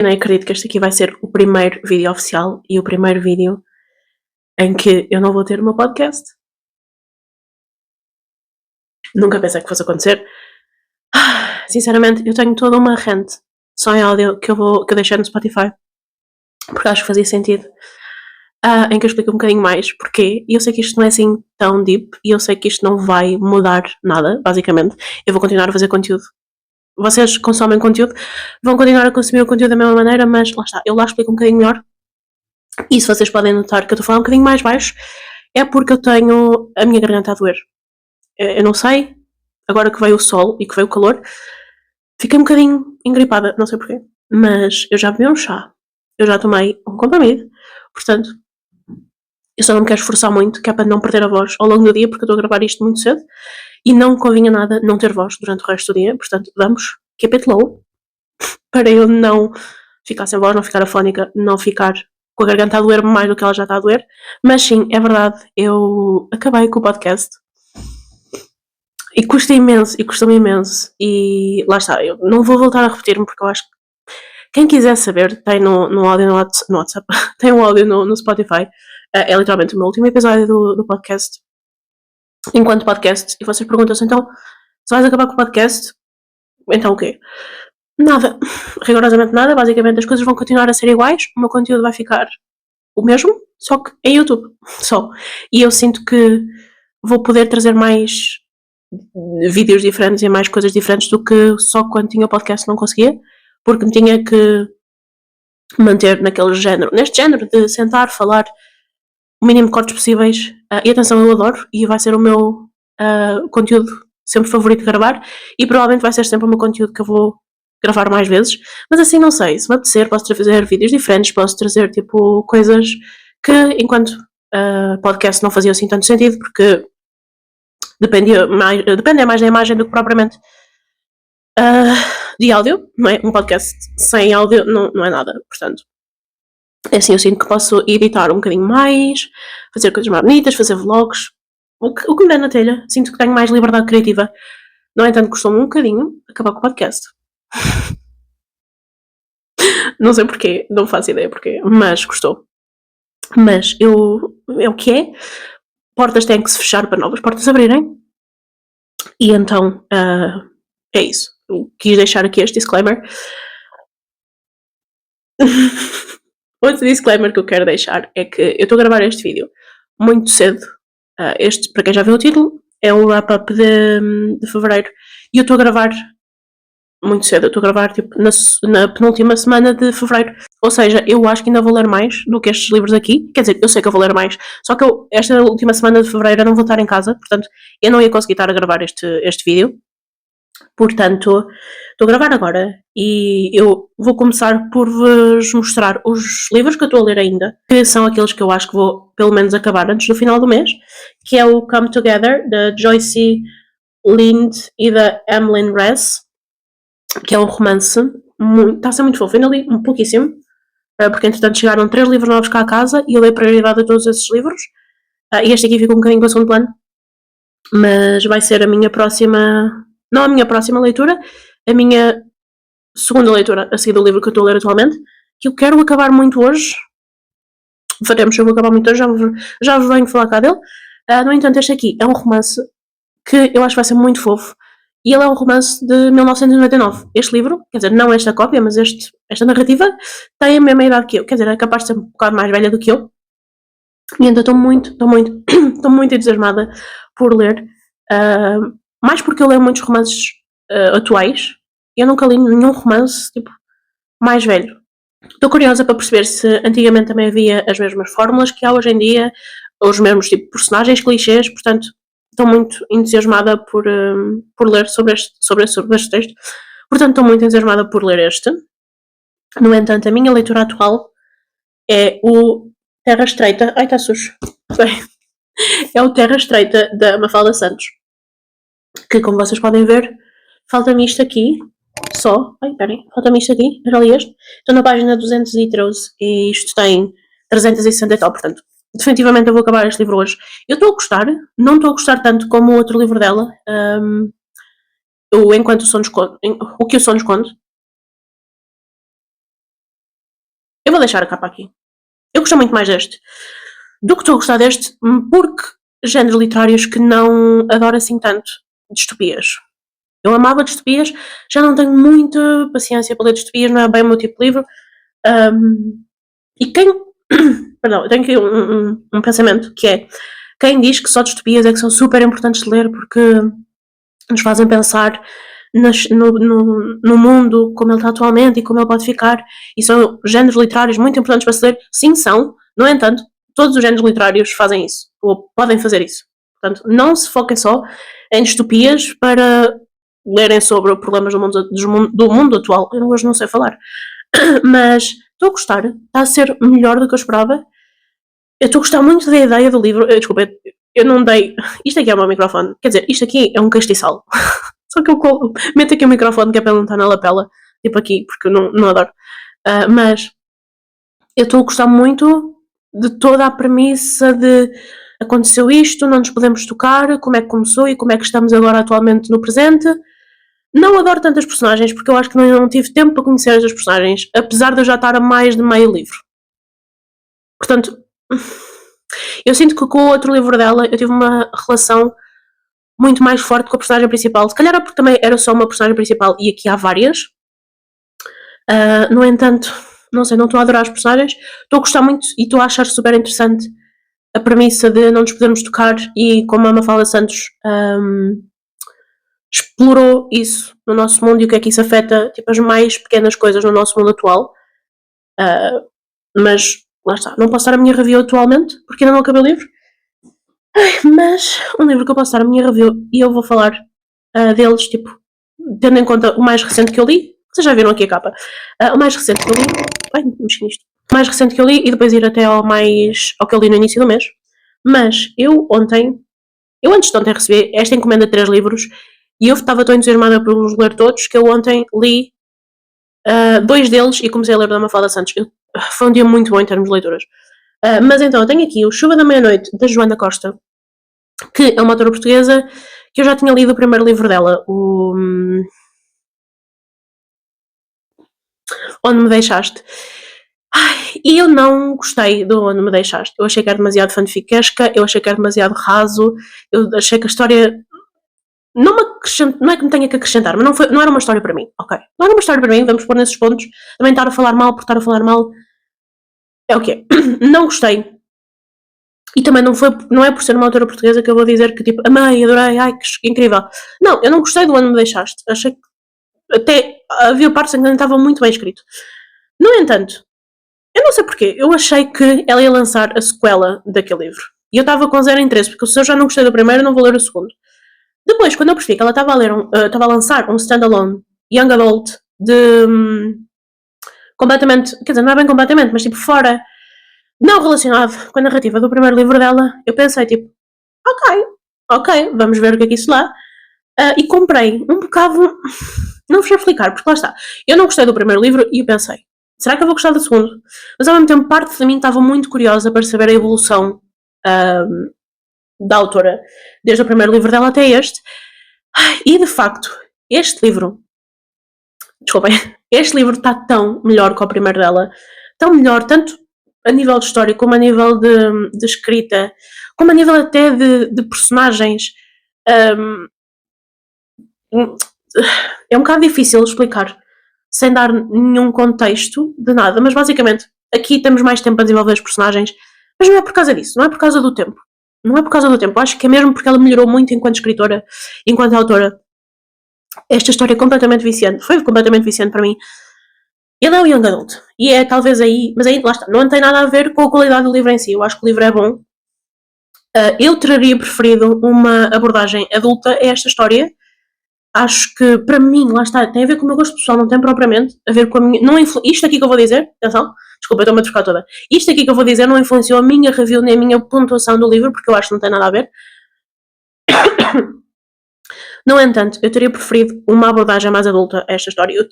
Eu nem acredito que este aqui vai ser o primeiro vídeo oficial e o primeiro vídeo em que eu não vou ter o meu podcast. Nunca pensei que fosse acontecer. Sinceramente, eu tenho toda uma rant só em áudio que eu deixei no Spotify, porque acho que fazia sentido, em que eu explico um bocadinho mais porquê. E eu sei que isto não é assim tão deep, e eu sei que isto não vai mudar nada, basicamente. Eu vou continuar a fazer conteúdo. Vocês consomem conteúdo, vão continuar a consumir o conteúdo da mesma maneira, mas lá está, eu lá explico um bocadinho melhor. E se vocês podem notar que eu estou a falar um bocadinho mais baixo, é porque eu tenho a minha garganta a doer. Eu não sei, agora que veio o sol e que veio o calor, fiquei um bocadinho engripada, não sei porquê. Mas eu já bebi um chá, eu já tomei um comprimido, portanto, eu só não me quero esforçar muito, que é para não perder a voz ao longo do dia, porque eu estou a gravar isto muito cedo e não convinha nada não ter voz durante o resto do dia, portanto, vamos keep it low, para eu não ficar sem voz, não ficar afónica, não ficar com a garganta a doer mais do que ela já está a doer. Mas sim, é verdade, eu acabei com o podcast e custa imenso, e custou-me imenso, e lá está, eu não vou voltar a repetir-me, porque eu acho que quem quiser saber, tem no áudio no WhatsApp, tem um áudio no Spotify, é literalmente o meu último episódio do podcast, enquanto podcast, e vocês perguntam-se, então, se vais acabar com o podcast, então o quê? Nada, rigorosamente nada, basicamente as coisas vão continuar a ser iguais, o meu conteúdo vai ficar o mesmo, só que em YouTube, só. E eu sinto que vou poder trazer mais vídeos diferentes e mais coisas diferentes do que só quando tinha o podcast não conseguia, porque me tinha que manter naquele género, neste género de sentar, falar o mínimo de cortes possíveis, e atenção, eu adoro, e vai ser o meu conteúdo sempre favorito de gravar, e provavelmente vai ser sempre o meu conteúdo que eu vou gravar mais vezes, mas assim não sei, se me apetecer posso trazer vídeos diferentes, posso trazer tipo coisas que enquanto podcast não fazia assim tanto sentido, porque dependia mais da imagem do que propriamente de áudio, não é? Um podcast sem áudio não é nada, portanto. Assim eu sinto que posso editar um bocadinho mais, fazer coisas mais bonitas, fazer vlogs, o que me der na telha. Sinto que tenho mais liberdade criativa. No entanto, custou-me um bocadinho acabar com o podcast. Não sei porquê, não faço ideia porquê, mas custou. Mas é o que é. Portas têm que se fechar para novas portas abrirem. E então, é isso. Quis deixar aqui este disclaimer. Outro disclaimer que eu quero deixar é que eu estou a gravar este vídeo muito cedo. Este, para quem já viu o título, é um wrap-up de fevereiro. E eu estou a gravar muito cedo. Eu estou a gravar tipo, na penúltima semana de fevereiro. Ou seja, eu acho que ainda vou ler mais do que estes livros aqui. Quer dizer, eu sei que eu vou ler mais. Só que esta última semana de fevereiro eu não vou estar em casa. Portanto, eu não ia conseguir estar a gravar este vídeo. Portanto, estou a gravar agora e eu vou começar por vos mostrar os livros que eu estou a ler ainda, que são aqueles que eu acho que vou pelo menos acabar antes do final do mês, que é o Come Together, da Joyce Lind e da Emmeline Ress, que é um romance, está a ser muito fofo, eu ainda li um pouquíssimo, porque entretanto chegaram 3 livros novos cá a casa e eu dei prioridade a todos esses livros, e este aqui fica um bocadinho para o segundo plano, mas vai ser a minha próxima, não a minha próxima leitura, a minha segunda leitura a seguir do livro que eu estou a ler atualmente, que eu quero acabar muito hoje. Faremos, eu vou acabar muito hoje, já vos venho falar cá dele. No entanto, este aqui é um romance que eu acho que vai ser muito fofo. E ele é um romance de 1999. Este livro, quer dizer, não esta cópia, mas esta narrativa, tem a mesma idade que eu. Quer dizer, é capaz de ser um bocado mais velha do que eu. E então estou muito entusiasmada por ler. Mais porque eu leio muitos romances atuais. Eu nunca li nenhum romance tipo, mais velho. Estou curiosa para perceber se antigamente também havia as mesmas fórmulas que há hoje em dia, os mesmos tipo de personagens, clichês, portanto estou muito entusiasmada por ler sobre este texto. Portanto, estou muito entusiasmada por ler este. No entanto, a minha leitura atual é o Terra Estreita. Ai, está sujo. Bem, é o Terra Estreita da Mafalda Santos. Que, como vocês podem ver, falta-me isto aqui. Só. Ai, peraí. Falta-me isto aqui. Já li este. Estou na página 213 e isto tem 360 e tal. Portanto, definitivamente eu vou acabar este livro hoje. Eu estou a gostar. Não estou a gostar tanto como o outro livro dela. O Enquanto o Sono Esconde. O que o Sono Esconde. Eu vou deixar a capa aqui. Eu gostei muito mais deste do que estou a gostar deste, porque géneros literários que não adoro assim tanto. Distopias. Eu amava distopias, já não tenho muita paciência para ler distopias, não é bem o meu tipo de livro. E quem. Perdão, eu tenho aqui um pensamento que é: quem diz que só distopias é que são super importantes de ler porque nos fazem pensar no mundo como ele está atualmente e como ele pode ficar, e são géneros literários muito importantes para se ler, sim, são. No entanto, todos os géneros literários fazem isso, ou podem fazer isso. Portanto, não se foquem só em distopias para lerem sobre problemas do mundo atual. Eu hoje não sei falar. Mas estou a gostar, está a ser melhor do que eu esperava. Eu estou a gostar muito da ideia do livro. Desculpa, eu não dei. Isto aqui é o meu microfone. Quer dizer, isto aqui é um castiçal. Só que eu meto aqui o microfone que é para ele não estar na lapela. Tipo aqui, porque eu não adoro. Mas eu estou a gostar muito de toda a premissa de aconteceu isto, não nos podemos tocar, como é que começou e como é que estamos agora atualmente no presente. Não adoro tantas personagens porque eu acho que não tive tempo para conhecer estas personagens, apesar de eu já estar a mais de meio livro. Portanto, eu sinto que com o outro livro dela eu tive uma relação muito mais forte com a personagem principal. Se calhar é porque também era só uma personagem principal e aqui há várias. No entanto, não sei, não estou a adorar as personagens. Estou a gostar muito e estou a achar super interessante a premissa de não nos podermos tocar e como a Mafalda Santos explorou isso no nosso mundo e o que é que isso afeta, tipo, as mais pequenas coisas no nosso mundo atual. Mas, lá está, não posso dar a minha review atualmente, porque ainda não acabei o livro. Mas, um livro que eu posso dar a minha review, e eu vou falar deles, tipo, tendo em conta o mais recente que eu li. Vocês já viram aqui a capa. O mais recente que eu li... Ai, mexi nisto. O mais recente que eu li, e depois ir até ao que eu li no início do mês. Mas, eu antes de ontem recebi esta encomenda de 3 livros, e eu estava tão entusiasmada por os ler todos, que eu ontem li 2 deles e comecei a ler da Mafalda Santos. Foi um dia muito bom em termos de leituras. Mas então, eu tenho aqui o Chuva da Meia-Noite, da Joana Costa, que é uma autora portuguesa, que eu já tinha lido o primeiro livro dela, o Onde Me Deixaste. E eu não gostei do Onde Me Deixaste. Eu achei que era demasiado fanfiquesca, eu achei que era demasiado raso, eu achei que a história não é que me tenha que acrescentar, mas não era uma história para mim, ok? Não era uma história para mim, vamos pôr nesses pontos. Também estar a falar mal por estar a falar mal é o que é. Não gostei. E também não é por ser uma autora portuguesa que eu vou dizer que tipo, amei, adorei, ai que incrível. Não, eu não gostei do Onde Me Deixaste. Achei que até havia partes em que não estava muito bem escrito. No entanto, eu não sei porquê, eu achei que ela ia lançar a sequela daquele livro. E eu estava com zero interesse, porque se eu já não gostei do primeiro, não vou ler o segundo. Depois, quando eu percebi que ela estava a lançar um standalone young adult de completamente, quer dizer, não é bem completamente, mas tipo fora, não relacionado com a narrativa do primeiro livro dela, eu pensei tipo, ok, vamos ver o que é que isso lá. E comprei um bocado, não vos sei explicar, porque lá está, eu não gostei do primeiro livro e eu pensei, será que eu vou gostar do segundo? Mas ao mesmo tempo, parte de mim estava muito curiosa para saber a evolução da autora, desde o primeiro livro dela até este. E de facto, este livro está tão melhor que o primeiro dela, tão melhor, tanto a nível de história, como a nível de escrita, como a nível até de personagens. É um bocado difícil explicar sem dar nenhum contexto de nada, mas basicamente aqui temos mais tempo a desenvolver os personagens, mas não é por causa disso, não é por causa do tempo. Não é por causa do tempo, acho que é mesmo porque ela melhorou muito enquanto escritora, enquanto autora. Esta história é completamente viciante, foi completamente viciante para mim. Ele é o Young Adult, e é talvez aí, mas aí lá está, não tem nada a ver com a qualidade do livro em si, eu acho que o livro é bom. Eu teria preferido uma abordagem adulta a esta história. Acho que para mim, lá está, tem a ver com o meu gosto pessoal, não tem propriamente a ver com a minha. Isto aqui que eu vou dizer, atenção, desculpa, eu estou-me a trocar toda. Isto aqui que eu vou dizer não influenciou a minha review nem a minha pontuação do livro, porque eu acho que não tem nada a ver. No entanto, eu teria preferido uma abordagem mais adulta a esta história.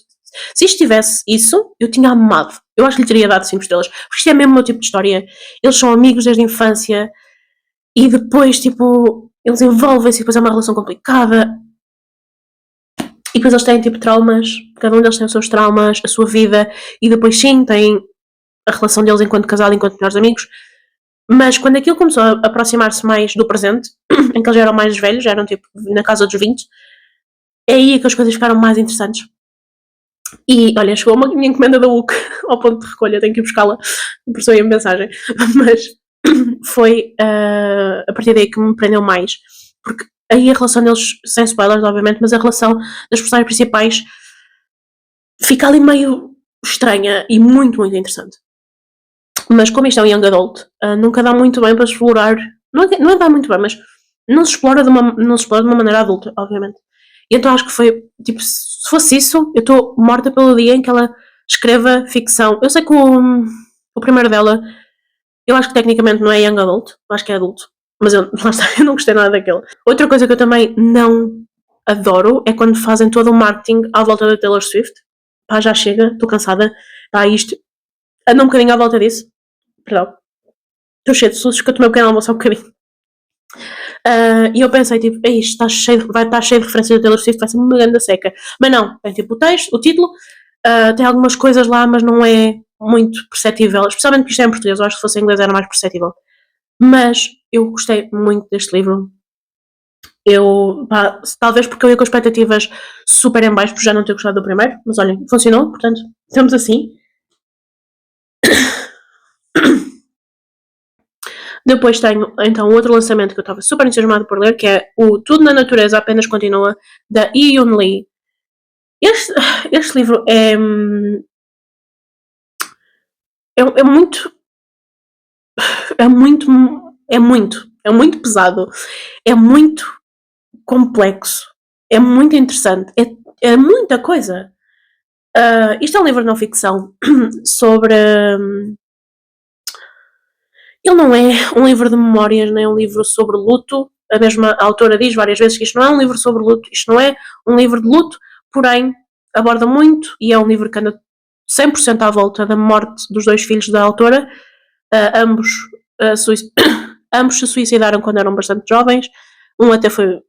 Se isto tivesse isso, eu tinha amado. Eu acho que lhe teria dado 5 estrelas. Porque isto é mesmo o meu tipo de história. Eles são amigos desde a infância e depois, tipo, eles envolvem-se e depois é uma relação complicada. E depois eles têm, tipo, traumas. Cada um deles tem os seus traumas, a sua vida. E depois, sim, têm a relação deles enquanto casal, enquanto melhores amigos. Mas quando aquilo começou a aproximar-se mais do presente, em que eles já eram mais velhos, já eram tipo na casa dos 20, é aí que as coisas ficaram mais interessantes. E olha, chegou uma minha encomenda da UC ao ponto de recolha, tenho que ir buscá-la, por aí a mensagem. Mas foi a partir daí que me prendeu mais. Porque aí a relação deles, sem spoilers, obviamente, mas a relação das personagens principais fica ali meio estranha e muito, muito interessante. Mas como isto é um young adult, nunca dá muito bem para explorar. Não é dar muito bem, mas não se explora de uma maneira adulta, obviamente. E então acho que foi, tipo, se fosse isso, eu estou morta pelo dia em que ela escreva ficção. Eu sei que o primeiro dela, eu acho que tecnicamente não é young adult, acho que é adulto. Mas eu, lá está, eu não gostei nada daquele. Outra coisa que eu também não adoro é quando fazem todo o marketing à volta da Taylor Swift. Pá, já chega, estou cansada. Pá, isto anda um bocadinho à volta disso. Perdão. Estou cheio de sustos que eu tomei um pequeno almoço há um bocadinho. E eu pensei, tipo, isto vai estar cheio de referências da Taylor Swift, vai ser uma grande seca. Mas não, tem tipo o texto, o título, tem algumas coisas lá, mas não é muito perceptível. Especialmente porque isto é em português, eu acho que se fosse em inglês era mais perceptível. Mas eu gostei muito deste livro. Talvez porque eu ia com expectativas super em baixo, por já não ter gostado do primeiro, mas olhem, funcionou, portanto, estamos assim. Depois tenho, então, outro lançamento que eu estava super entusiasmado por ler, que é o Tudo na Natureza Apenas Continua, da Yun Lee. Este livro é muito, é muito, é muito pesado, é muito complexo, é muito interessante, é muita coisa. Isto é um livro de não ficção sobre... ele não é um livro de memórias, nem um livro sobre luto. A mesma autora diz várias vezes que isto não é um livro sobre luto, isto não é um livro de luto, porém aborda muito, e é um livro que anda 100% à volta da morte dos dois filhos da autora. Ambos, ambos se suicidaram quando eram bastante jovens, um até foi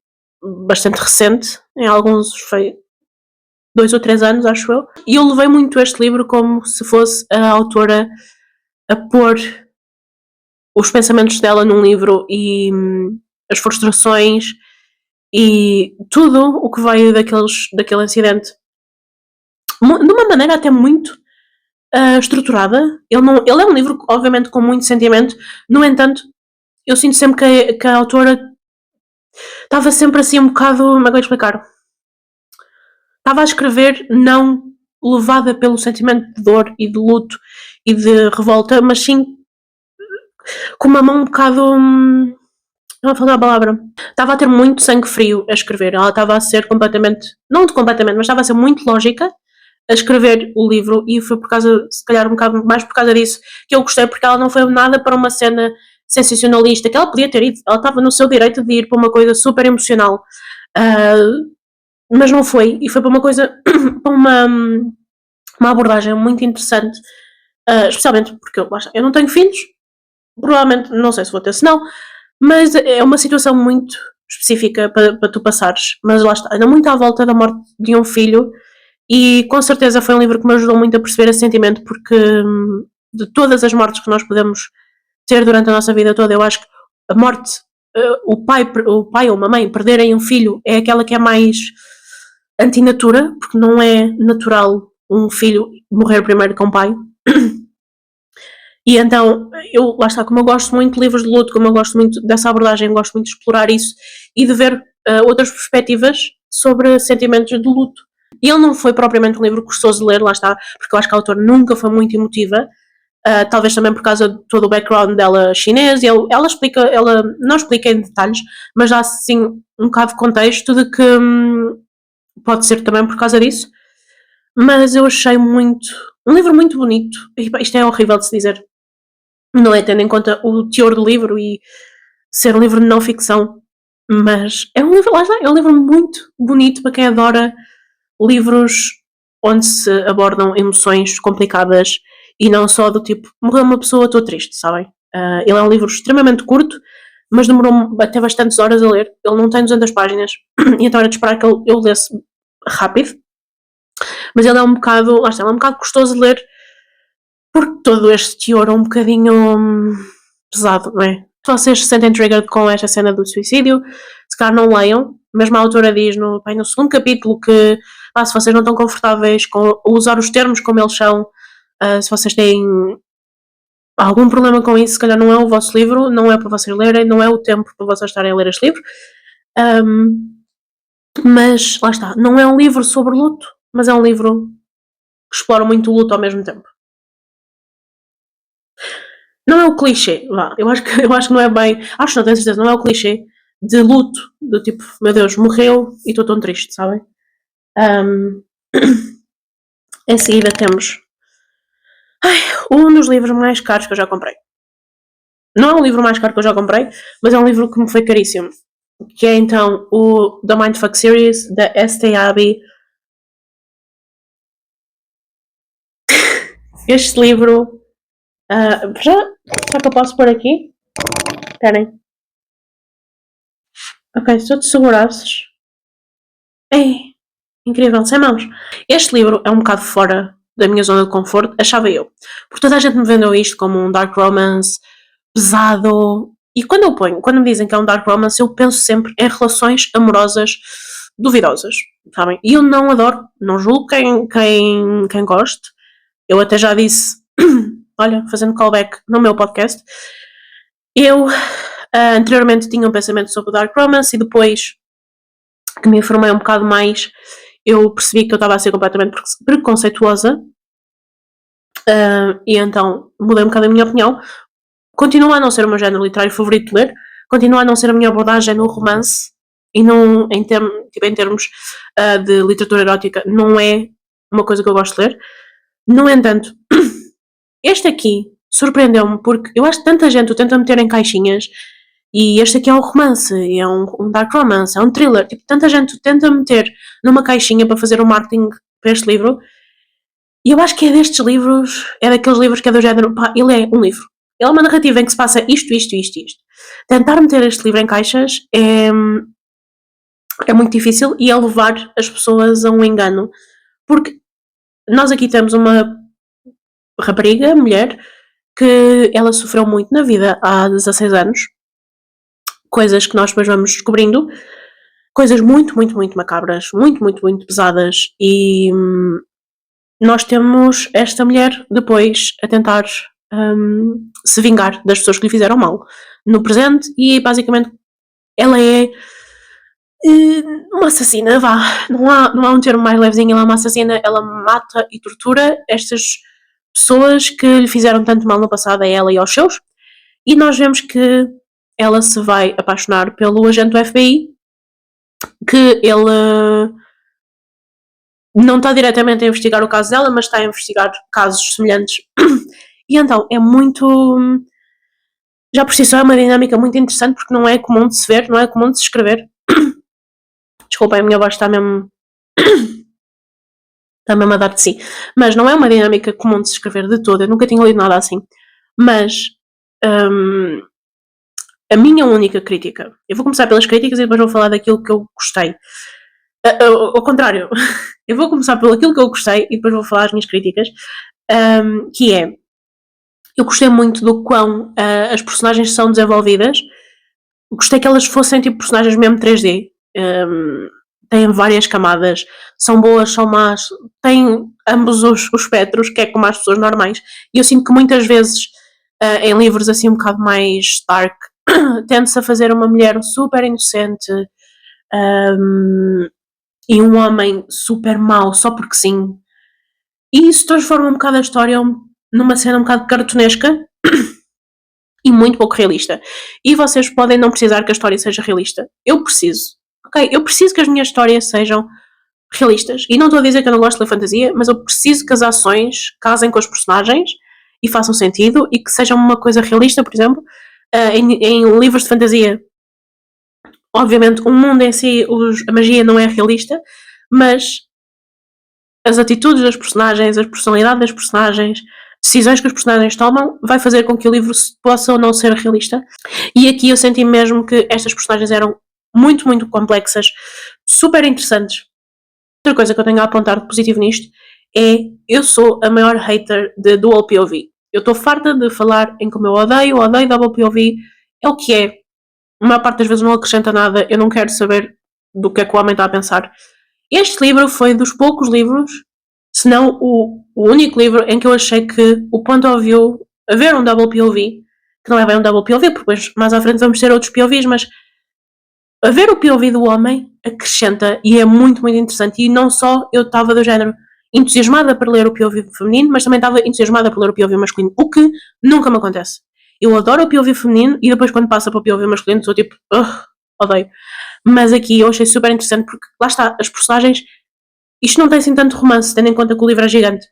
bastante recente, em alguns foi 2 ou 3 anos, acho eu. E eu levei muito este livro como se fosse a autora a pôr os pensamentos dela num livro e as frustrações e tudo o que veio daquele incidente de uma maneira até muito estruturada. Ele é um livro, obviamente, com muito sentimento, no entanto, eu sinto sempre que a autora estava sempre assim um bocado, como é que eu explicar? Estava a escrever não levada pelo sentimento de dor e de luto e de revolta, mas sim com uma mão um bocado... não vou falar a palavra. Estava a ter muito sangue frio a escrever. Ela estava a ser completamente... não completamente, mas estava a ser muito lógica a escrever o livro, e foi por causa, se calhar um bocado mais por causa disso, que eu gostei, porque ela não foi nada para uma cena sensacionalista, que ela podia ter ido. Ela estava no seu direito de ir para uma coisa super emocional. Mas não foi. E foi para uma coisa... para uma abordagem muito interessante. Especialmente porque eu não tenho filhos. Provavelmente, não sei se vou ter, se não, mas é uma situação muito específica para tu passares. Mas lá está, anda muito à volta da morte de um filho, e com certeza foi um livro que me ajudou muito a perceber esse sentimento, porque de todas as mortes que nós podemos ter durante a nossa vida toda, eu acho que a morte, o pai ou uma mãe perderem um filho é aquela que é mais antinatura, porque não é natural um filho morrer primeiro que um pai. E então, lá está, como eu gosto muito de livros de luto, como eu gosto muito dessa abordagem, gosto muito de explorar isso e de ver outras perspectivas sobre sentimentos de luto. E ele não foi propriamente um livro gostoso de ler, lá está, porque eu acho que a autora nunca foi muito emotiva, talvez também por causa de todo o background dela chinês. Ela não explica em detalhes, mas dá assim um bocado de contexto de que pode ser também por causa disso. Mas eu achei um livro muito bonito. Isto é horrível de se dizer, não é, tendo em conta o teor do livro e ser um livro de não ficção, mas é um livro, lá está, é um livro muito bonito para quem adora livros onde se abordam emoções complicadas e não só do tipo, morreu uma pessoa, estou triste, sabem? Ele é um livro extremamente curto, mas demorou até bastantes horas a ler. Ele não tem 200 páginas, e então era de esperar que eu lesse rápido, mas ele é um bocado, lá está, ele é um bocado gostoso de ler, porque todo este teor é um bocadinho pesado, não é? Se vocês se sentem triggered com esta cena do suicídio, se calhar não leiam. Mesmo a autora diz no segundo capítulo que se vocês não estão confortáveis com usar os termos como eles são, se vocês têm algum problema com isso, se calhar não é o vosso livro, não é para vocês lerem, não é o tempo para vocês estarem a ler este livro. Mas lá está, não é um livro sobre luto, mas é um livro que explora muito o luto ao mesmo tempo. Não é o clichê, vá, eu acho que não é bem, não tenho certeza, não é o clichê de luto, do tipo, meu Deus, morreu e estou tão triste, sabem? Em seguida temos um dos livros mais caros que eu já comprei. Não é um livro mais caro que eu já comprei, mas é um livro que me foi caríssimo, que é então o The Mindfuck Series, da St. Abbey. Este livro, será que eu posso pôr aqui? Esperem. Ok, se eu te segurasses. Ei, incrível, sem mãos. Este livro é um bocado fora da minha zona de conforto, achava eu. Porque toda a gente me vendeu isto como um dark romance pesado. E quando me dizem que é um dark romance, eu penso sempre em relações amorosas duvidosas, sabem? E eu não adoro, não julgo quem goste. Eu até já disse, olha, fazendo callback no meu podcast, eu anteriormente tinha um pensamento sobre o dark romance e depois que me informei um bocado mais, eu percebi que eu estava a ser completamente preconceituosa e então mudei um bocado a minha opinião. Continua a não ser o meu género literário favorito de ler, continua a não ser a minha abordagem no romance e não, em termos de literatura erótica, não é uma coisa que eu gosto de ler. No entanto, este aqui surpreendeu-me porque eu acho que tanta gente o tenta meter em caixinhas e este aqui é um romance, é um dark romance, é um thriller. Tipo, tanta gente o tenta meter numa caixinha para fazer o marketing para este livro e eu acho que é destes livros, é daqueles livros que é do género, pá, ele é um livro. Ele é uma narrativa em que se passa isto. Tentar meter este livro em caixas é muito difícil e é levar as pessoas a um engano. Porque nós aqui temos uma rapariga, mulher, que ela sofreu muito na vida há 16 anos. Coisas que nós depois vamos descobrindo. Coisas muito, muito, muito macabras. Muito, muito, muito pesadas. E nós temos esta mulher depois a tentar se vingar das pessoas que lhe fizeram mal no presente e basicamente ela é uma assassina, vá, não há um termo mais levezinho, ela é uma assassina, ela mata e tortura estas pessoas que lhe fizeram tanto mal no passado a ela e aos seus, e nós vemos que ela se vai apaixonar pelo agente do FBI, que ele não está diretamente a investigar o caso dela, mas está a investigar casos semelhantes. E então é muito. Já por si só é uma dinâmica muito interessante porque não é comum de se ver, não é comum de se escrever. Desculpem, a minha voz está mesmo. Está mesmo a dar de si. Mas não é uma dinâmica comum de se escrever de todo. Eu nunca tinha lido nada assim. Mas. A minha única crítica. Eu vou começar pelas críticas e depois vou falar daquilo que eu gostei. Ao contrário. Eu vou começar pelo aquilo que eu gostei e depois vou falar as minhas críticas. Que é. Eu gostei muito do quão as personagens são desenvolvidas. Gostei que elas fossem tipo personagens mesmo 3D. Têm várias camadas. São boas, são más. Têm ambos os espectros, que é como as pessoas normais. E eu sinto que muitas vezes em livros assim um bocado mais dark tende-se a fazer uma mulher super inocente e um homem super mau só porque sim. E isso transforma um bocado a história numa cena um bocado cartunesca e muito pouco realista. E vocês podem não precisar que a história seja realista. Eu preciso. Ok? Eu preciso que as minhas histórias sejam realistas. E não estou a dizer que eu não gosto de ler fantasia, mas eu preciso que as ações casem com os personagens e façam sentido e que sejam uma coisa realista, por exemplo. Em livros de fantasia, obviamente, o mundo em si, a magia não é realista, mas as atitudes das personagens, a personalidade das personagens, decisões que os personagens tomam, vai fazer com que o livro possa ou não ser realista. E aqui eu senti mesmo que estas personagens eram muito, muito complexas, super interessantes. Outra coisa que eu tenho a apontar de positivo nisto eu sou a maior hater de Dual POV. Eu estou farta de falar em como eu odeio Double POV, é o que é. A maior parte das vezes não acrescenta nada, eu não quero saber do que é que o homem está a pensar. Este livro foi dos poucos livros, se não o único livro, em que eu achei que o point of view, haver um Double POV, que não é bem um Double POV, porque depois mais à frente vamos ter outros POVs, mas haver o POV do homem acrescenta e é muito, muito interessante. E não só eu estava do género entusiasmada por ler o POV feminino, mas também estava entusiasmada por ler o POV masculino, o que nunca me acontece. Eu adoro o POV feminino e depois quando passa para o POV masculino sou tipo, odeio. Mas aqui eu achei super interessante porque lá está, as personagens, isto não tem assim tanto romance, tendo em conta que o livro é gigante.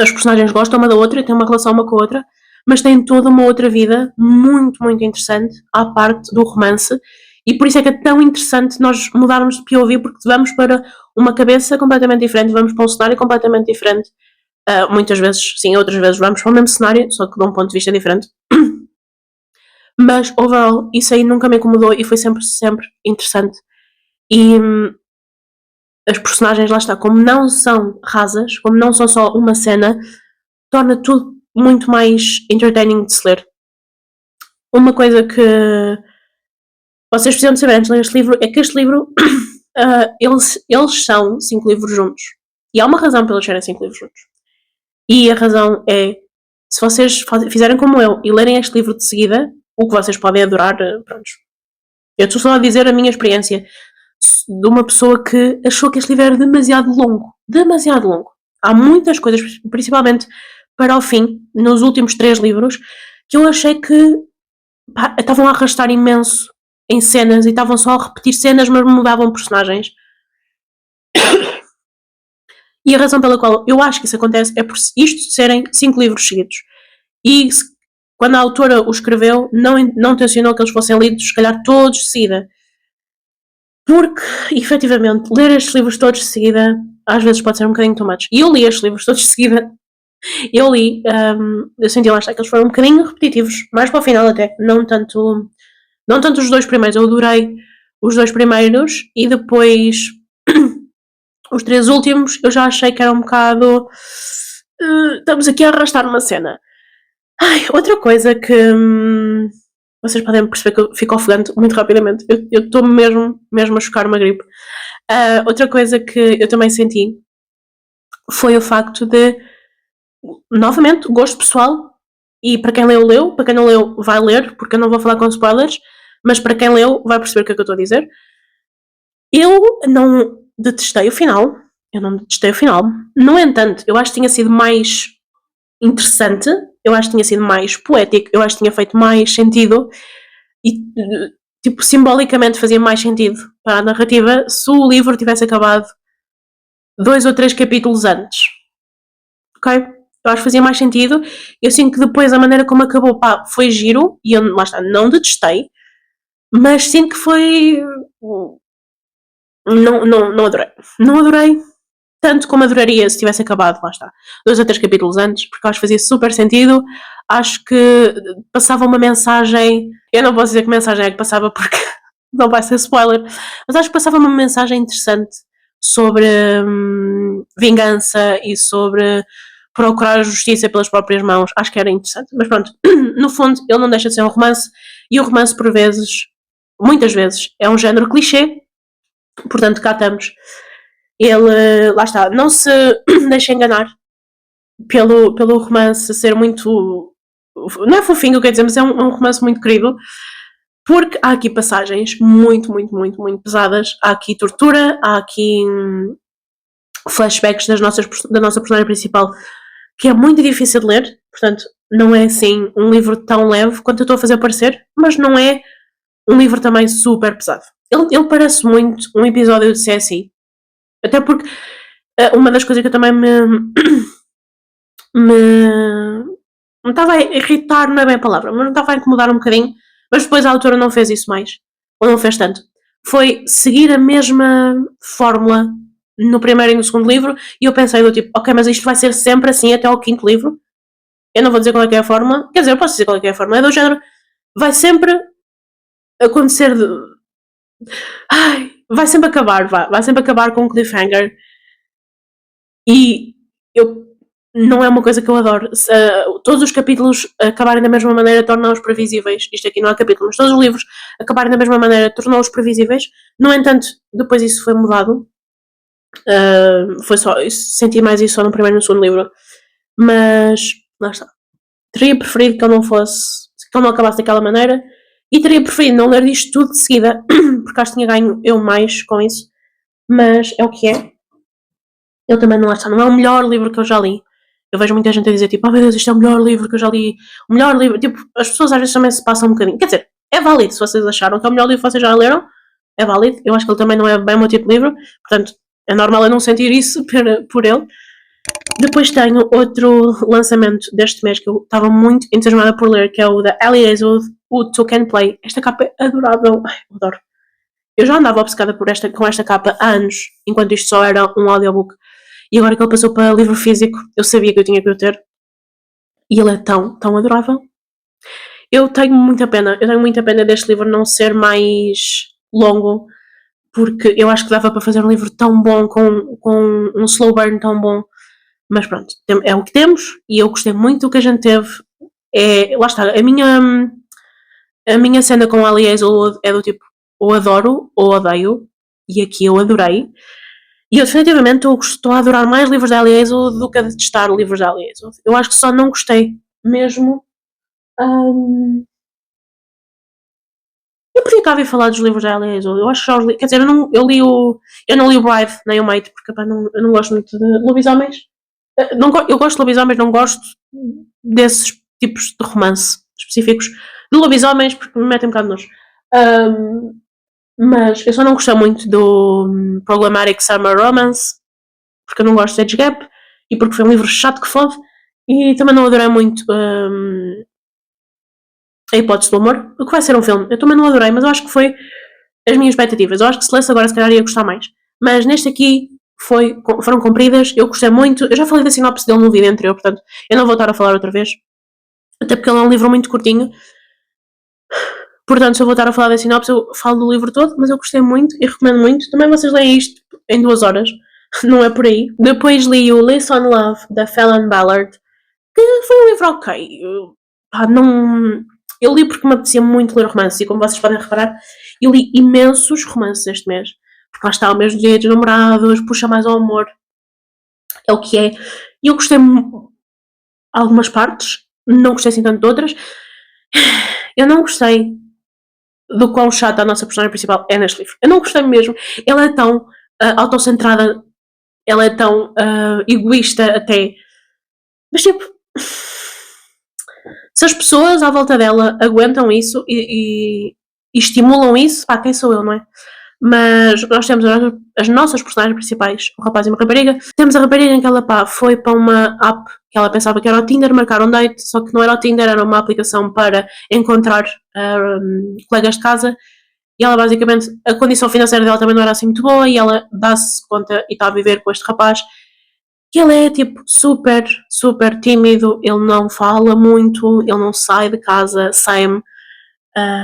As personagens gostam uma da outra e têm uma relação uma com a outra, mas têm toda uma outra vida muito, muito interessante à parte do romance. E por isso é que é tão interessante nós mudarmos de POV, porque vamos para uma cabeça completamente diferente, vamos para um cenário completamente diferente. Muitas vezes, sim, outras vezes vamos para o mesmo cenário, só que de um ponto de vista diferente. Mas, overall, isso aí nunca me incomodou e foi sempre, sempre interessante. E as personagens, lá está, como não são rasas, como não são só uma cena, torna tudo muito mais entertaining de se ler. Uma coisa que vocês precisam de saber antes de ler este livro é que este livro, eles são 5 livros juntos. E há uma razão para eles serem 5 livros juntos. E a razão é, se vocês fizerem como eu e lerem este livro de seguida, o que vocês podem adorar, pronto. Eu estou só a dizer a minha experiência de uma pessoa que achou que este livro era demasiado longo. Demasiado longo. Há muitas coisas, principalmente para o fim, nos últimos 3 livros, que eu achei que estavam a arrastar imenso em cenas e estavam só a repetir cenas, mas mudavam personagens. E a razão pela qual eu acho que isso acontece é por isto serem 5 livros seguidos. E quando a autora o escreveu, não tencionou que eles fossem lidos, se calhar, todos de seguida. Porque, efetivamente, ler estes livros todos de seguida às vezes pode ser um bocadinho too much. E eu li estes livros todos de seguida. Eu senti lá que eles foram um bocadinho repetitivos, mais para o final até, não tanto os 2 primeiros. Eu adorei os 2 primeiros e depois os 3 últimos eu já achei que era um bocado. Estamos aqui a arrastar uma cena. Outra coisa que vocês podem perceber que eu fico ofegante muito rapidamente. Eu estou mesmo a chocar uma gripe. Outra coisa que eu também senti foi o facto de, novamente, gosto pessoal. E para quem leu, leu. Para quem não leu, vai ler, porque eu não vou falar com spoilers. Mas para quem leu, vai perceber o que é que eu estou a dizer. Eu não detestei o final. No entanto, eu acho que tinha sido mais interessante. Eu acho que tinha sido mais poético. Eu acho que tinha feito mais sentido. E, tipo, simbolicamente fazia mais sentido para a narrativa se o livro tivesse acabado 2 ou 3 capítulos antes. Ok? Eu acho que fazia mais sentido. Eu sinto que depois a maneira como acabou, foi giro. E eu, lá está, não detestei. Mas sinto que foi... Não adorei. Não adorei tanto como adoraria se tivesse acabado, lá está, 2 ou 3 capítulos antes, porque acho que fazia super sentido. Acho que passava uma mensagem. Eu não posso dizer que mensagem é que passava porque não vai ser spoiler, mas acho que passava uma mensagem interessante sobre vingança e sobre procurar a justiça pelas próprias mãos. Acho que era interessante, mas pronto, no fundo ele não deixa de ser um romance, e o romance por vezes, muitas vezes, é um género clichê, portanto cá estamos. Ele, lá está, não se deixa enganar pelo romance ser muito, não é fofinho, quer dizer, mas é um romance muito querido, porque há aqui passagens muito, muito, muito, muito pesadas. Há aqui tortura, há aqui flashbacks da nossa personagem principal, que é muito difícil de ler. Portanto, não é assim um livro tão leve quanto eu estou a fazer parecer, mas não é um livro também super pesado. Ele parece muito um episódio de CSI. Até porque uma das coisas que eu também me estava a irritar, não é bem a palavra, mas me estava a incomodar um bocadinho, mas depois a autora não fez isso mais, ou não fez tanto. Foi seguir a mesma fórmula no primeiro e no segundo livro, e eu pensei do tipo, ok, mas isto vai ser sempre assim até ao 5º livro. Eu não vou dizer qual é que é a fórmula, quer dizer, eu posso dizer qual é que é a fórmula, é do género, vai sempre acontecer vai sempre acabar com um cliffhanger. E eu, não é uma coisa que eu adoro. Todos os capítulos acabarem da mesma maneira torna-os previsíveis. Isto aqui não é capítulo, mas todos os livros acabarem da mesma maneira tornou-os previsíveis. No entanto, depois isso foi mudado. Foi só, senti mais isso só no primeiro e no segundo livro. Mas, lá está. Teria preferido que ele não fosse, que ele não acabasse daquela maneira. E teria preferido não ler isto tudo de seguida, porque acho que tinha ganho eu mais com isso. Mas é o que é. Eu também não acho, não é o melhor livro que eu já li. Eu vejo muita gente a dizer, tipo, oh meu Deus, isto é o melhor livro que eu já li. O melhor livro, tipo, as pessoas às vezes também se passam um bocadinho. Quer dizer, é válido, se vocês acharam que é o melhor livro que vocês já leram, é válido. Eu acho que ele também não é bem o meu tipo de livro, portanto, é normal eu não sentir isso por ele. Depois tenho outro lançamento deste mês que eu estava muito entusiasmada por ler, que é o da Ellie Hazelwood, o Took and Play. Esta capa é adorável. Ai, eu adoro. Eu já andava obcecada com esta capa há anos, enquanto isto só era um audiobook. E agora que ele passou para livro físico, eu sabia que eu tinha que o ter. E ele é tão, tão adorável. Eu tenho muita pena deste livro não ser mais longo, porque eu acho que dava para fazer um livro tão bom, com um slow burn tão bom. Mas pronto, é o que temos, e eu gostei muito do que a gente teve. Lá está, a minha cena com a Ellie Hazelwood é do tipo, ou adoro ou odeio, e aqui eu adorei. E eu definitivamente estou a adorar mais livros da Ellie Hazelwood do que a detestar livros da Ellie Hazelwood. Eu acho que só não gostei mesmo. Eu podia cá vir falar dos livros da Ellie Hazelwood. Eu acho que já os li. Quer dizer, eu não li o Bride, nem o Mate, porque pá, eu não gosto muito de lobisomens. Eu gosto de lobisomens, não gosto desses tipos de romance específicos de lobisomens, porque me metem um bocado de nojo. Mas eu só não gostei muito do Problematic Summer Romance, porque eu não gosto de Age Gap e porque foi um livro chato que fode. E também não adorei muito A Hipótese do Amor, o que vai ser um filme. Eu também não adorei, mas eu acho que foi as minhas expectativas. Eu acho que se lesse agora, se calhar ia gostar mais. Mas neste aqui foram cumpridas, eu gostei muito. Eu já falei da sinopse dele no vídeo anterior, portanto, eu não vou estar a falar outra vez. Até porque ele é um livro muito curtinho. Portanto, se eu vou estar a falar da sinopse, eu falo do livro todo, mas eu gostei muito e recomendo muito. Também vocês leem isto em 2 horas, não é por aí. Depois li o Listen Love, da Fallon Ballard, que foi um livro ok. Eu li porque me apetecia muito ler romances, e como vocês podem reparar, eu li imensos romances este mês. Porque lá está o mesmo dia dos namorados, puxa mais ao amor. É o que é. E eu gostei algumas partes, não gostei assim tanto de outras. Eu não gostei do quão chata a nossa personagem principal é neste livro. Eu não gostei mesmo. Ela é tão autocentrada, ela é tão egoísta até. Mas tipo, se as pessoas à volta dela aguentam isso e estimulam isso, pá, quem sou eu, não é? Mas nós temos as nossas personagens principais, o rapaz e uma rapariga. Temos a rapariga em que ela, pá, foi para uma app que ela pensava que era o Tinder, marcar um date, só que não era o Tinder, era uma aplicação para encontrar colegas de casa. E ela basicamente, a condição financeira dela também não era assim muito boa, e ela dá-se conta e está a viver com este rapaz. E ele é tipo super, super tímido, ele não fala muito, ele não sai de casa, sai-me.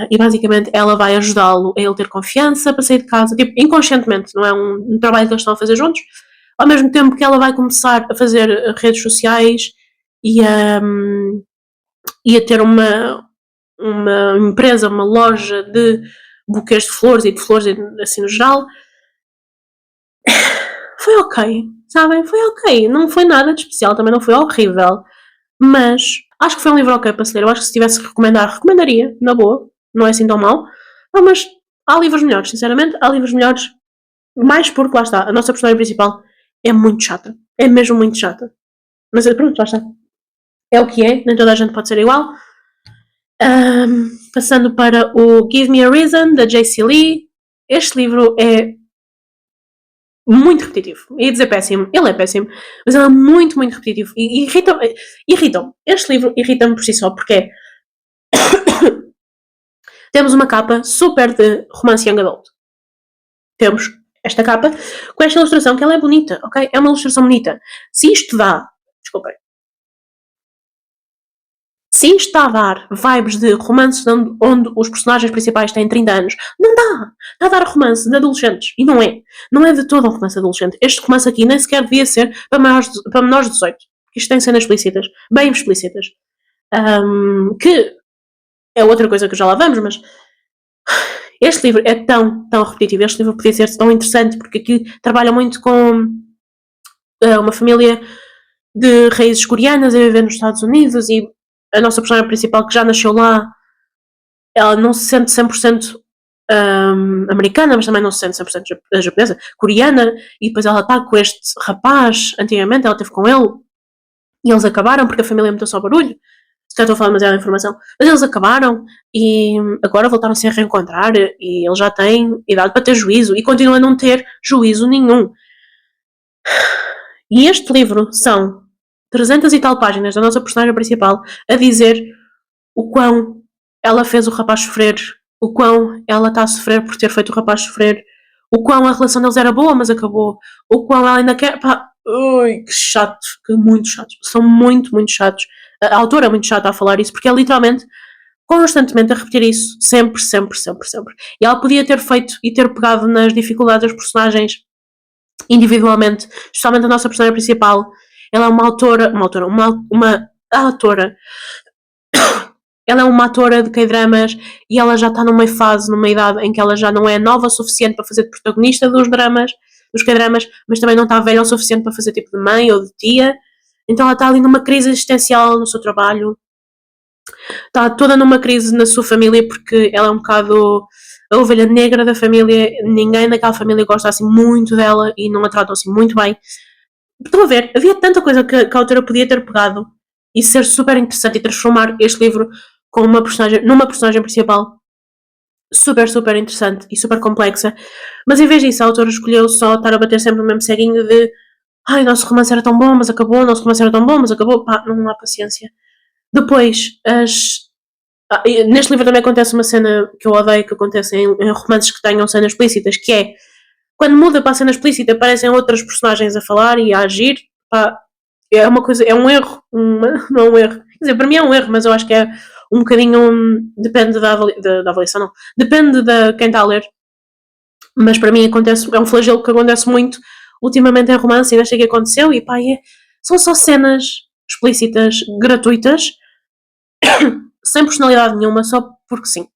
E basicamente ela vai ajudá-lo a ele ter confiança para sair de casa, tipo, inconscientemente, não é um trabalho que eles estão a fazer juntos, ao mesmo tempo que ela vai começar a fazer redes sociais e a ter uma empresa, uma loja de buquês de flores e de flores assim no geral. Foi ok, sabem? Foi ok, não foi nada de especial, também não foi horrível, mas acho que foi um livro ok para se ler. Eu acho que se tivesse que recomendar, recomendaria, na boa, não é assim tão mal. Não, mas há livros melhores, sinceramente, há livros melhores, mais porque lá está, a nossa personagem principal é muito chata, é mesmo muito chata. Mas pronto, lá está. É o que é, nem toda a gente pode ser igual. Passando para o Give Me a Reason, da J.C. Lee. Este livro é muito repetitivo. Ia dizer péssimo, ele é péssimo, mas ele é muito, muito repetitivo. E irritam-me. Este livro irrita-me por si só, porque é temos uma capa super de romance young adult. Temos esta capa com esta ilustração, que ela é bonita, ok? É uma ilustração bonita. Se isto dá, desculpem, Se está a dar vibes de romances onde os personagens principais têm 30 anos, não dá. Está a dar romance de adolescentes. E não é. Não é de todo um romance adolescente. Este romance aqui nem sequer devia ser para menores de 18. Isto tem cenas explícitas. Bem explícitas. Que é outra coisa que já lá vamos, mas este livro é tão repetitivo. Este livro podia ser tão interessante porque aqui trabalha muito com uma família de raízes coreanas a viver nos Estados Unidos e a nossa personagem principal, que já nasceu lá, ela não se sente 100% americana, mas também não se sente 100% japonesa, coreana, e depois ela está com este rapaz, antigamente ela esteve com ele, e eles acabaram porque a família meteu-se ao barulho. Se calhar estou a falar demasiada informação, mas eles acabaram e agora voltaram-se a reencontrar e ele já tem idade para ter juízo e continua a não ter juízo nenhum. E este livro são 300 e tal páginas da nossa personagem principal a dizer o quão ela fez o rapaz sofrer, o quão ela está a sofrer por ter feito o rapaz sofrer, o quão a relação deles era boa, mas acabou, o quão ela ainda quer. Pá, ui, que chato, que muito chatos. São muito chatos. A autora é muito chata a falar isso, porque é literalmente constantemente a repetir isso, sempre. E ela podia ter feito e ter pegado nas dificuldades dos personagens individualmente, especialmente a nossa personagem principal. Ela é uma atora, ela é uma atora de K-dramas e ela já está numa fase, numa idade em que ela já não é nova o suficiente para fazer de protagonista dos K-dramas, mas também não está velha o suficiente para fazer tipo de mãe ou de tia. Então ela está ali numa crise existencial no seu trabalho, está toda numa crise na sua família porque ela é um bocado a ovelha negra da família, ninguém naquela família gosta assim muito dela e não a tratam assim muito bem. Estão a ver, havia tanta coisa que a autora podia ter pegado e ser super interessante e transformar este livro numa personagem principal super interessante e super complexa, mas em vez disso a autora escolheu só estar a bater sempre no mesmo ceguinho de ai, nosso romance era tão bom, mas acabou, nosso romance era tão bom, mas acabou, pá, não há paciência. Depois, neste livro também acontece uma cena que eu odeio que acontece em romances que tenham cenas explícitas, que é quando muda para a cena explícita aparecem outras personagens a falar e a agir, pá, é uma coisa, é um erro, não é um erro, quer dizer, para mim é um erro, mas eu acho que é um bocadinho, depende da avaliação, não, depende de quem está a ler, mas para mim acontece, é um flagelo que acontece muito ultimamente em romance e não sei o que aconteceu e pá, são só cenas explícitas, gratuitas, sem personalidade nenhuma, só porque sim.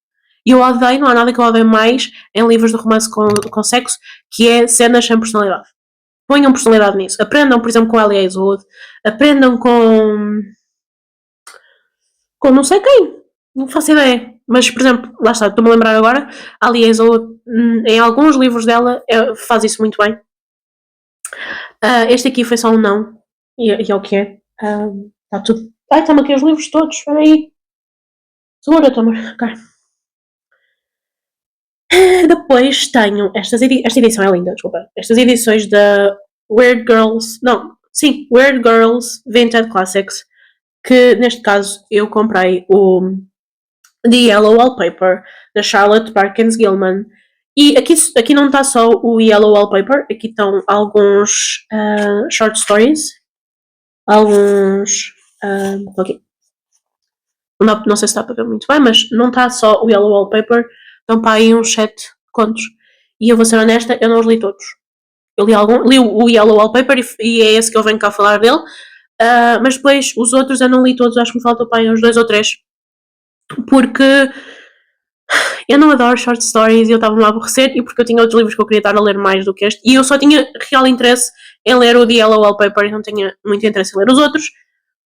E eu odeio, não há nada que eu odeio mais em livros de romance com sexo, que é cenas sem personalidade. Ponham personalidade nisso. Aprendam, por exemplo, com Ellie Hazelwood. Aprendam com não sei quem. Não faço ideia. Mas, por exemplo, lá está, estou-me a lembrar agora, a Ellie Hazelwood, em alguns livros dela, faz isso muito bem. Este aqui foi só um não. E é o que é. Está tudo. Ai, estão aqui os livros todos. Espera aí. Segura, Tomar. Ok. Depois tenho esta edição é linda, desculpa. Estas edições da Weird Girls, não, sim, Weird Girls Vintage Classics, que neste caso eu comprei o The Yellow Wallpaper da Charlotte Perkins Gilman. E aqui não está só o Yellow Wallpaper, aqui estão alguns short stories, alguns. Okay. Não sei se está para ver muito bem, mas não está só o Yellow Wallpaper, estão para aí uns 7 contos. E eu vou ser honesta, eu não os li todos. Eu li o Yellow Wallpaper e é esse que eu venho cá falar dele. Mas depois os outros eu não li todos, acho que me faltam para aí uns 2 ou 3. Porque eu não adoro short stories e eu estava-me a aborrecer e porque eu tinha outros livros que eu queria estar a ler mais do que este. E eu só tinha real interesse em ler o The Yellow Wallpaper e não tinha muito interesse em ler os outros.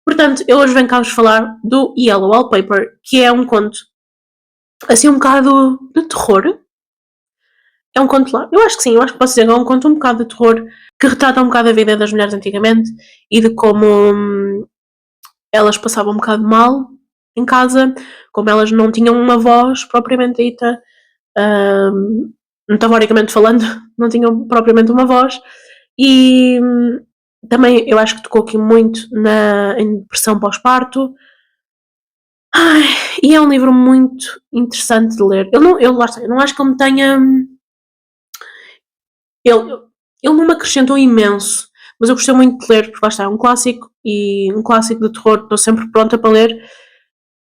Portanto, eu hoje venho cá vos falar do Yellow Wallpaper, que é um conto assim um bocado de terror. É um conto lá. Eu acho que sim, eu acho que posso dizer que é um conto um bocado de terror que retrata um bocado a vida das mulheres antigamente e de como elas passavam um bocado mal em casa, como elas não tinham uma voz propriamente dita, metaforicamente falando, não tinham propriamente uma voz e também eu acho que tocou aqui muito em depressão pós-parto. E é um livro muito interessante de ler. Eu não acho que ele me tenha. Ele não me acrescentou imenso, mas eu gostei muito de ler, porque lá está, é um clássico e um clássico de terror, estou sempre pronta para ler.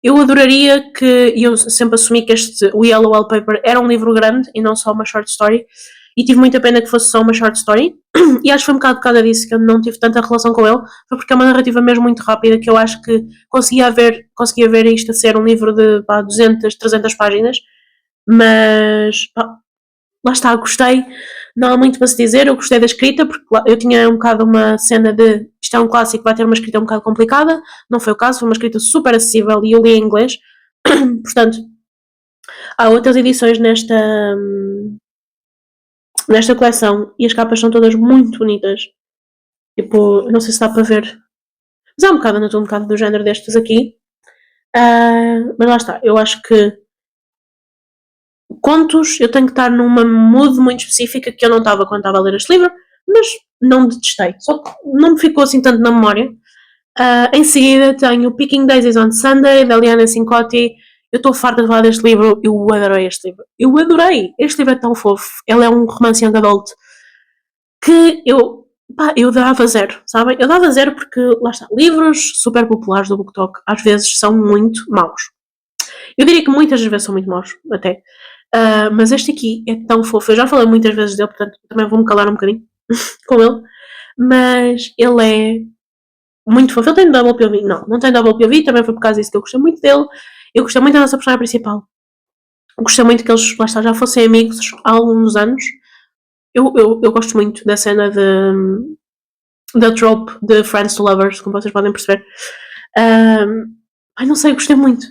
Eu adoraria que, e eu sempre assumi que o Yellow Wallpaper era um livro grande e não só uma short story, e tive muita pena que fosse só uma short story, e acho que foi um bocado por causa disso que eu não tive tanta relação com ele, foi porque é uma narrativa mesmo muito rápida, que eu acho que conseguia ver isto a ser um livro de 200, 300 páginas, mas pá, lá está, gostei, não há muito para se dizer, eu gostei da escrita, porque eu tinha um bocado uma cena de isto é um clássico, vai ter uma escrita um bocado complicada, não foi o caso, foi uma escrita super acessível e eu li em inglês, portanto, há outras edições nesta coleção e as capas são todas muito bonitas, tipo, não sei se dá para ver, mas há um bocado, um bocado do género destes aqui, mas lá está, eu acho que contos, eu tenho que estar numa mood muito específica que eu não estava quando estava a ler este livro, mas não detestei, só que não me ficou assim tanto na memória. Em seguida tenho Picking Daisies on Sunday, da Liana Cincotti. Eu estou farta de falar deste livro, eu adorei este livro. Eu adorei! Este livro é tão fofo. Ele é um romance young adult que eu dava zero, sabem? Eu dava zero porque, lá está, livros super populares do BookTok às vezes são muito maus. Eu diria que muitas vezes são muito maus, até. Mas este aqui é tão fofo. Eu já falei muitas vezes dele, portanto também vou-me calar um bocadinho com ele. Mas ele é muito fofo. Ele tem double POV? Não tem double POV. Também foi por causa disso que eu gostei muito dele. Eu gostei muito da nossa personagem principal. Eu gostei muito que eles, lá está, já fossem amigos há alguns anos. Eu gosto muito da cena da trope de Friends to Lovers, como vocês podem perceber. Não sei, gostei muito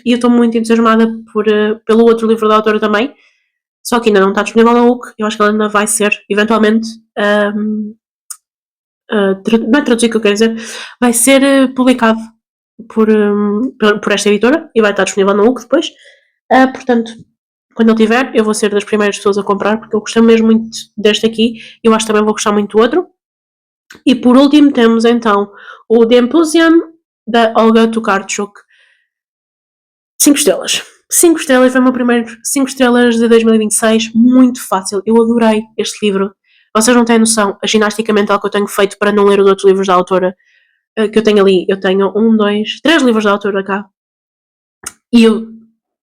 e eu estou muito entusiasmada pelo outro livro da autora também, só que ainda não está disponível na UC, eu acho que ela ainda vai ser, eventualmente, não é traduzido que eu quero dizer, vai ser publicado por esta editora e vai estar disponível na UC depois, portanto, quando ele tiver, eu vou ser das primeiras pessoas a comprar, porque eu gostei mesmo muito deste aqui, e eu acho que também vou gostar muito do outro. E por último temos então o The Imposium, da Olga Tokarczuk. 5 estrelas. 5 estrelas, foi o meu primeiro 5 estrelas de 2026, muito fácil. Eu adorei este livro. Vocês não têm noção a ginástica mental que eu tenho feito para não ler os outros livros da autora que eu tenho ali. Eu tenho 3 livros da autora cá. E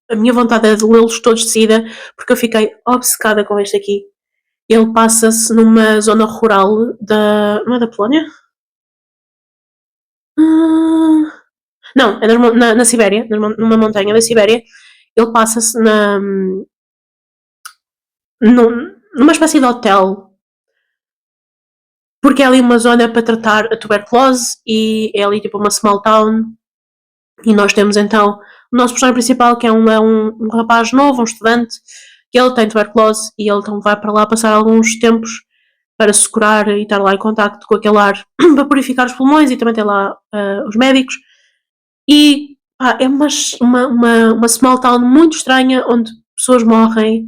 a minha vontade é de lê-los todos de seguida, porque eu fiquei obcecada com este aqui. Ele passa-se numa zona rural não é da Polónia? Não, é na Sibéria, numa montanha da Sibéria. Ele passa-se numa espécie de hotel, porque é ali uma zona para tratar a tuberculose e é ali tipo uma small town. E nós temos então o nosso personagem principal, que é um rapaz novo, um estudante, que ele tem tuberculose e ele então vai para lá passar alguns tempos para se curar e estar lá em contacto com aquele ar para purificar os pulmões e também tem lá os médicos. E é uma small town muito estranha onde pessoas morrem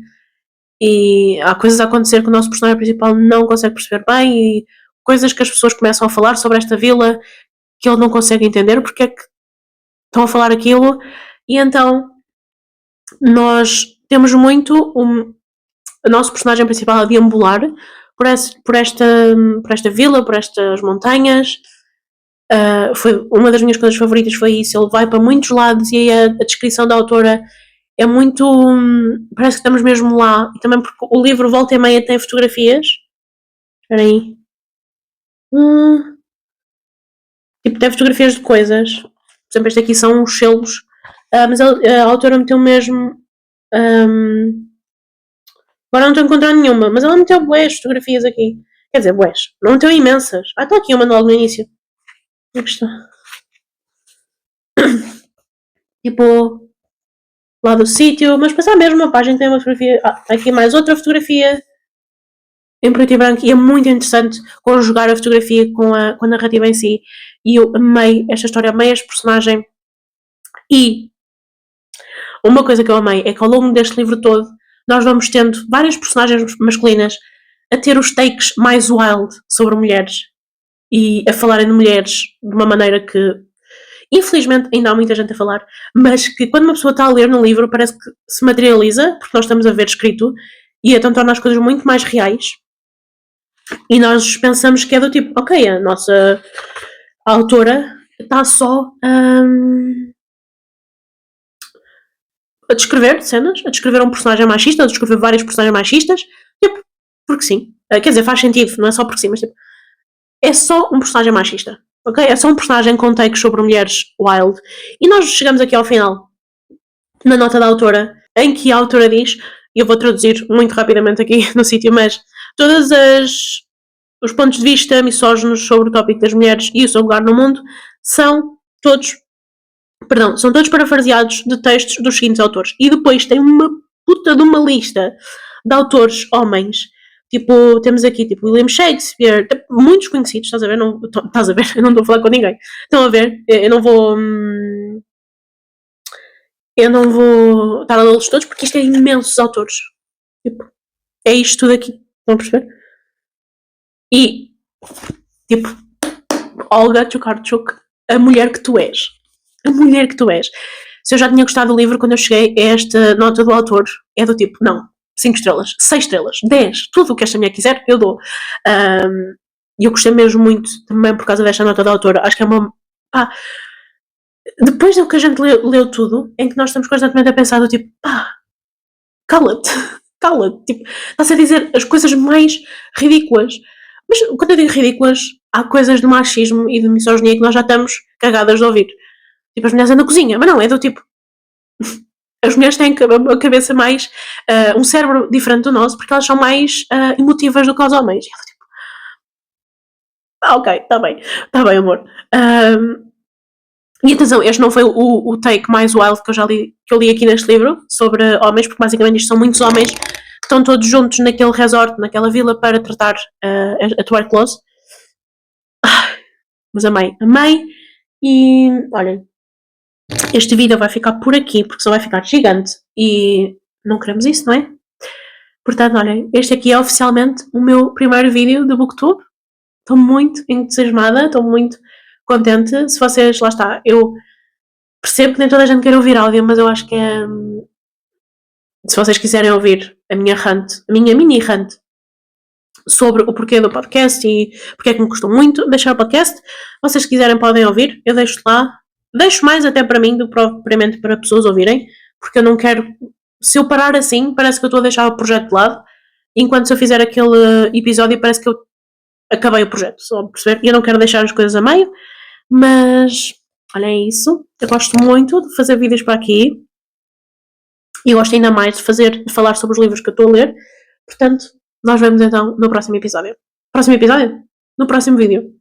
e há coisas a acontecer que o nosso personagem principal não consegue perceber bem e coisas que as pessoas começam a falar sobre esta vila que ele não consegue entender porque é que estão a falar aquilo. E então nós temos muito o nosso personagem principal a deambular por esta vila, por estas montanhas. Foi uma das minhas coisas favoritas, foi isso. Ele vai para muitos lados e a descrição da autora é muito. Parece que estamos mesmo lá. E também porque o livro volta e meia tem fotografias. Espera aí. Tipo, tem fotografias de coisas. Por exemplo, este aqui são os selos. Mas a autora meteu mesmo. Agora não estou a encontrar nenhuma, mas ela meteu bués fotografias aqui. Quer dizer, bués. Não meteu imensas. Está aqui uma logo no início. Aqui está. Tipo, lá do sítio, mas passar mesmo uma página tem uma fotografia. Aqui mais outra fotografia em preto e branco e é muito interessante conjugar a fotografia com a narrativa em si. E eu amei esta história, amei este personagem. E uma coisa que eu amei é que ao longo deste livro todo nós vamos tendo várias personagens masculinas a ter os takes mais wild sobre mulheres e a falarem de mulheres de uma maneira que infelizmente ainda há muita gente a falar, mas que quando uma pessoa está a ler no livro parece que se materializa, porque nós estamos a ver escrito, e então torna as coisas muito mais reais. E nós pensamos que é do tipo, ok, a nossa autora está só a descrever cenas, a descrever um personagem machista, a descrever vários personagens machistas, tipo, porque sim. Quer dizer, faz sentido, não é só porque sim, mas tipo, é só um personagem machista, ok? É só um personagem com takes sobre mulheres wild. E nós chegamos aqui ao final, na nota da autora, em que a autora diz, e eu vou traduzir muito rapidamente aqui no sítio, mas todos os pontos de vista misóginos sobre o tópico das mulheres e o seu lugar no mundo são todos parafraseados de textos dos seguintes autores. E depois tem uma puta de uma lista de autores homens. Tipo, temos aqui tipo William Shakespeare, muitos conhecidos, estás a ver? Estás a ver? Eu não estou a falar com ninguém. Estão a ver? Eu não vou estar a lê-los todos porque isto é imensos autores. Tipo, é isto tudo aqui. Estão a perceber? E, tipo, Olga Tokarczuk, a mulher que tu és. A mulher que tu és. Se eu já tinha gostado do livro quando eu cheguei a esta nota do autor, é do tipo, não, 5 estrelas, 6 estrelas, 10, tudo o que esta mulher quiser, eu dou. E eu gostei mesmo muito também por causa desta nota da autora. Acho que é uma. Pá, depois do que a gente leu tudo, em que nós estamos constantemente a pensar do tipo, pá, cala-te, cala-te. Tipo, está-se a dizer as coisas mais ridículas. Mas quando eu digo ridículas, há coisas de machismo e de misoginia que nós já estamos cagadas de ouvir. Tipo, as mulheres andam na cozinha, mas não, é do tipo. As mulheres têm a cabeça mais. Um cérebro diferente do nosso, porque elas são mais emotivas do que os homens. E ela tipo. Ok, está bem, amor. E atenção, este não foi o take mais wild que eu li aqui neste livro sobre homens, porque basicamente isto são muitos homens que estão todos juntos naquele resort, naquela vila, para tratar a tuberculose. Mas amei. E olhem, este vídeo vai ficar por aqui, porque só vai ficar gigante. E não queremos isso, não é? Portanto, olhem, este aqui é oficialmente o meu primeiro vídeo do BookTube. Estou muito entusiasmada, estou muito contente. Se vocês, lá está, eu percebo que nem toda a gente quer ouvir áudio, mas eu acho que é. Se vocês quiserem ouvir a minha mini rant sobre o porquê do podcast e porque é que me custou muito deixar o podcast, vocês se quiserem podem ouvir, eu deixo lá. Deixo mais até para mim do que propriamente para pessoas ouvirem, porque eu não quero. Se eu parar assim, parece que eu estou a deixar o projeto de lado, enquanto se eu fizer aquele episódio, parece que eu acabei o projeto, só a perceber? E eu não quero deixar as coisas a meio, mas olha, é isso. Eu gosto muito de fazer vídeos para aqui e gosto ainda mais de falar sobre os livros que eu estou a ler. Portanto, nós vemos então no próximo episódio. No próximo vídeo.